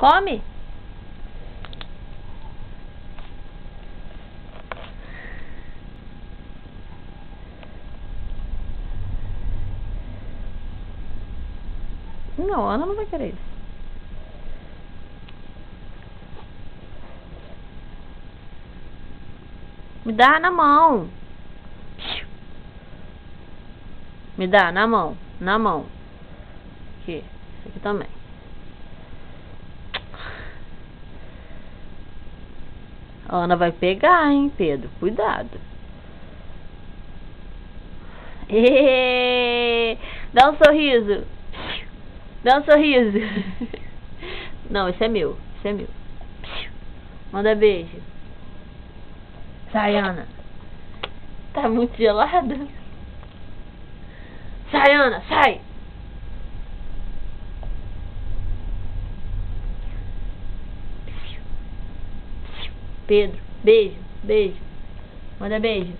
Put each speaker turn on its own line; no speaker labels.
Come. Não, a Ana não vai querer isso. Me dá na mão. Me dá na mão. Na mão. Aqui. Esse aqui também. A Ana vai pegar, hein, Pedro? Cuidado. Dá um sorriso. Dá um sorriso. Não, esse é meu. Esse é meu. Manda beijo. Sai, Ana. Tá muito gelado. Sai, Ana, sai. Pedro, beijo, beijo. Manda beijo.